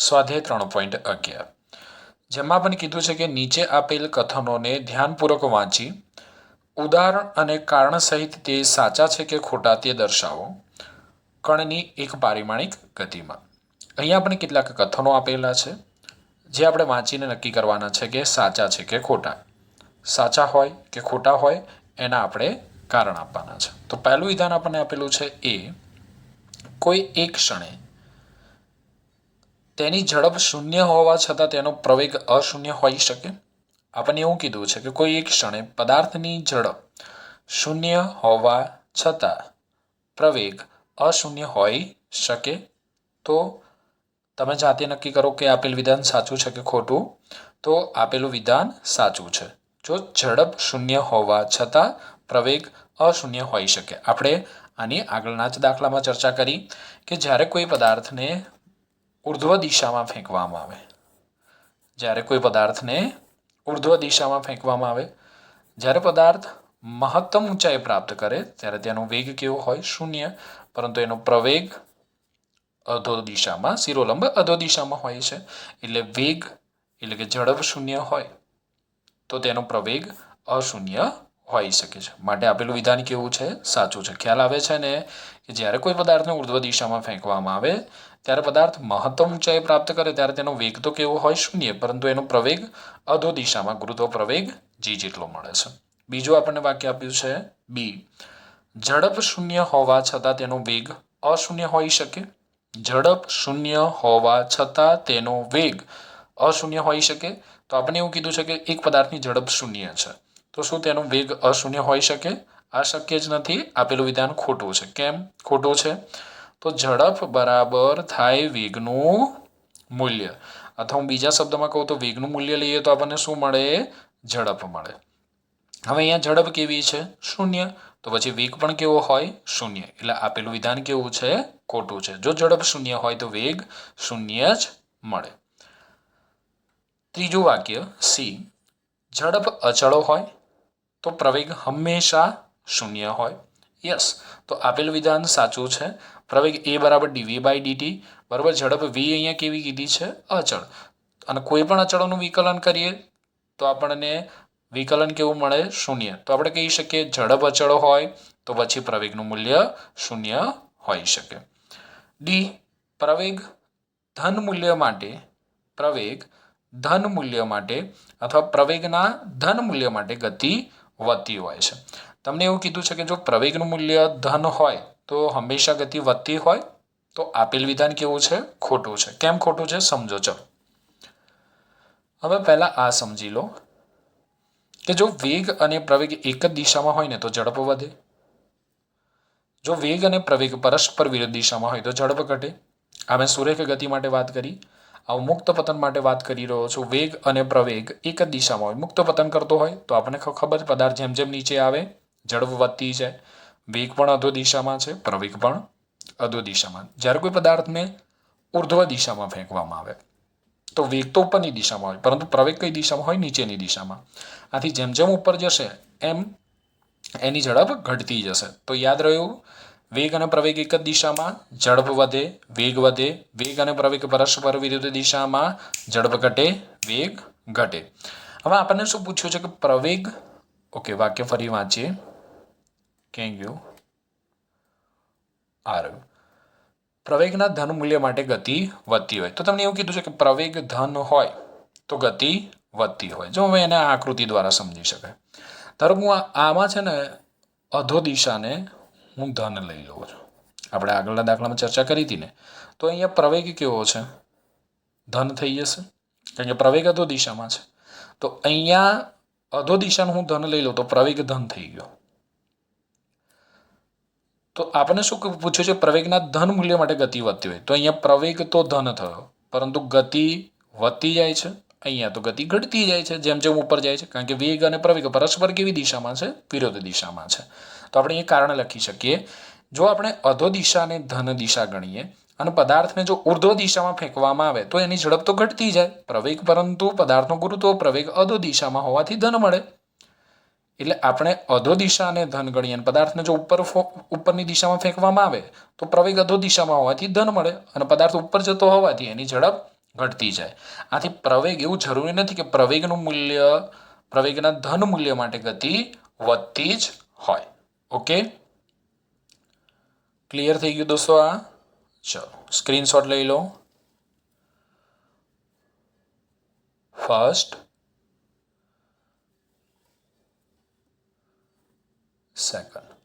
સ્વાધ્યાય 3.11 જેમાં આપણે કીધું છે કે નીચે આપેલ કથનોને ધ્યાનપૂર્વક વાંચી ઉદાહરણ અને કારણ સહિત તે સાચા છે કે ખોટા તે દર્શાવો કણની એક પારિમાણિક ગતિમાં. અહીંયા આપણે કેટલાક કથનો આપેલા છે જે આપણે વાંચીને નક્કી કરવાના છે કે સાચા છે કે ખોટા. સાચા હોય કે ખોટા હોય એના આપણે કારણ આપવાના છે. તો પહેલું વિધાન આપણને આપેલું છે એ, કોઈ એક ક્ષણે તેની ઝડપ શૂન્ય હોવા છતાં તેનો પ્રવેગ અશૂન્ય હોઈ શકે. આપણને એવું કીધું છે કે કોઈ એક ક્ષણે પદાર્થની ઝડપ શૂન્ય હોવા છતાં પ્રવેગ અશૂન્ય હોઈ શકે. તો તમે જાતે નક્કી કરો કે આપેલ વિધાન સાચું છે કે ખોટું. તો આપેલું વિધાન સાચું છે. જો ઝડપ શૂન્ય હોવા છતાં પ્રવેગ અશૂન્ય હોઈ શકે. આપણે આની આગળના જ દાખલામાં ચર્ચા કરી કે જ્યારે કોઈ પદાર્થને ઉર્ધ્વ દિશામાં ફેંકવામાં આવે, જ્યારે કોઈ પદાર્થને ઉર્ધ્વ દિશામાં ફેંકવામાં આવે, જ્યારે પદાર્થ મહત્તમ ઊંચાઈ પ્રાપ્ત કરે ત્યારે તેનો વેગ કેવો હોય? શૂન્ય. પરંતુ એનો પ્રવેગ અધો દિશામાં, શિરોલંબ અધો દિશામાં હોય છે. એટલે વેગ એટલે કે ઝડપ શૂન્ય હોય તો તેનો પ્રવેગ અશૂન્ય હોઈ શકે છે. માટે આપેલું વિધાન કેવું છે? સાચું છે. ખ્યાલ આવે છે ને કે જ્યારે કોઈ પદાર્થને ઉર્ધ્વ દિશામાં ફેંકવામાં આવે ત્યારે પદાર્થ મહત્તમ ઊંચાઈ પ્રાપ્ત કરે ત્યારે તેનો વેગ તો કેવો હોય? શૂન્ય. પરંતુ એનો પ્રવેગ અધો દિશામાં, ગુરુત્વ પ્રવેગ g જેટલો મળે છે. બીજું આપણને વાક્ય આપ્યું છે બી, ઝડપ શૂન્ય હોવા છતાં તેનો વેગ અશૂન્ય હોઈ શકે. ઝડપ શૂન્ય હોવા છતાં તેનો વેગ અશૂન્ય હોઈ શકે. તો આપણે એવું કીધું છે કે એક પદાર્થની ઝડપ શૂન્ય છે તો શું તેનો વેગ અશૂન્ય હોઈ શકે? આ શક્ય જ નથી. આપેલું વિધાન ખોટું છે. કેમ ખોટું છે? તો ઝડપ બરાબર થાય વેગનું મૂલ્ય. અથવા હું બીજા શબ્દમાં કહું તો વેગનું મૂલ્ય લઈએ તો આપણને શું મળે? ઝડપ મળે. હવે અહીંયા ઝડપ કેવી છે? શૂન્ય. તો પછી વેગ પણ કેવો હોય? શૂન્ય. એટલે આપેલું વિધાન કેવું છે? ખોટું છે. જો ઝડપ શૂન્ય હોય તો વેગ શૂન્ય જ મળે. ત્રીજું વાક્ય સી, ઝડપ અચળો હોય તો પ્રવેગ હંમેશા શૂન્ય હોય. યસ. તો આપેલું વિધાન સાચું છે. પ્રવેગ એ બરાબર dv/dt બરાબર. ઝડપ v અહીંયા કેવી કીધી છે? અચળ. અને કોઈ પણ અચળોનું વિકલન કરીએ તો આપણને વિકલન કેવું મળે? શૂન્ય. તો આપણે કહી શકીએ ઝડપ અચળ હોય તો પછી પ્રવેગનું મૂલ્ય શૂન્ય હોઈ શકે. ડી, પ્રવેગ ધન મૂલ્ય માટે અથવા પ્રવેગના ધન મૂલ્ય માટે ગતિ વધતી હોય છે. તમને એવું કીધું છે કે જો પ્રવેગનું મૂલ્ય ધન હોય તો હંમેશા ગતિ વધતી હોય. તો આપેલ વિધાન કેવું છે? ખોટું છે. કેમ ખોટું છે? સમજો. ચલો હવે પહેલા આ સમજી લો કે જો વેગ અને પ્રવેગ એક જ દિશામાં હોય ને તો ઝડપ વધે. જો વેગ અને પ્રવેગ પરસ્પર વિરુદ્ધ દિશામાં હોય તો ઝડપ ઘટે. આ મેં સુરેખ ગતિ માટે વાત કરી. આ મુક્ત પતન માટે વાત કરી રહ્યો છું. વેગ અને પ્રવેગ એક જ દિશામાં હોય, મુક્ત પતન કરતો હોય તો આપણને ખબર પદાર્થ જેમ જેમ નીચે આવે ઝડપ વધતી જાય. વેગ પણ અધો દિશામાં છે, પ્રવેગ પણ અધો દિશામાં. જ્યારે કોઈ પદાર્થને ઉર્ધ્વ દિશામાં ફેંકવામાં આવે તો વેગ તો ઉપરની દિશામાં હોય પરંતુ પ્રવેગ કઈ દિશામાં હોય? નીચેની દિશામાં. આથી જેમ જેમ ઉપર જશે એમ એની ઝડપ ઘટતી જશે. તો યાદ રહ્યું, વેગ અને પ્રવેગ એક જ દિશામાં, ઝડપ વધે, વેગ વધે. વેગ અને પ્રવેગ પરસ્પર વિરુદ્ધ દિશામાં, ઝડપ ઘટે, વેગ ઘટે. હવે આપણને શું પૂછ્યું છે કે પ્રવેગ, ઓકે વાક્ય ફરી વાંચીએ. ક્યાં ગયું? આ રહ્યું. પ્રવેગના ધન મૂલ્ય માટે ગતિ વધતી હોય. તો તમને એવું કીધું છે કે પ્રવેગ ધન હોય તો ગતિ વધતી હોય. જો હવે એને આકૃતિ દ્વારા સમજી શકાય. ધારો હું આમાં છે ને અધો દિશાને હું ધન લઈ લઉં છું. આપણે આગળના દાખલામાં ચર્ચા કરી હતી ને. તો અહીંયા પ્રવેગ કેવો છે? ધન થઈ જશે કારણ કે પ્રવેગ અધો દિશામાં છે. તો અહીંયા અધો દિશાનું હું ધન લઈ લઉં તો પ્રવેગ ધન થઈ ગયો. તો આપણને શું પૂછ્યું છે? પ્રવેગના ધન મૂલ્ય માટે ગતિ વધતી હોય. તો અહીંયા પ્રવેગ તો ધન થયો પરંતુ ગતિ વધતી જાય છે. અહીંયા તો ગતિ ઘટતી જાય છે જેમ જેમ ઉપર જાય છે. કારણ કે વેગ અને પ્રવેગ પરસ્પર કેવી દિશામાં છે? વિરોધ દિશામાં છે. તો આપણે એ કારણ લખી શકીએ. જો આપણે અધો દિશાને ધન દિશા ગણીએ અને પદાર્થને જો ઉર્ધ્વ દિશામાં ફેંકવામાં આવે તો એની ઝડપ તો ઘટતી જાય પ્રવેગ, પરંતુ પદાર્થનો ગુરુત્વ પ્રવેગ અધો દિશામાં હોવાથી ધન મળે. એટલે આપણે અધો દિશા અને ધન ગણીએ અને પદાર્થને જો ઉપરની દિશામાં ફેંકવામાં આવે તો પ્રવેગ અધો દિશામાં હોવાથી ધન મળે અને પદાર્થ ઉપર જતો હોવાથી એની ઝડપ ઘટતી જાય. આથી પ્રવેગ એવું જરૂરી નથી કે પ્રવેગના ધન મૂલ્ય માટે ગતિ વધતી જ હોય. ઓકે, ક્લિયર થઈ ગયું દોસ્તો? આ ચલો સ્ક્રીનશોટ લઈ લો. First, second.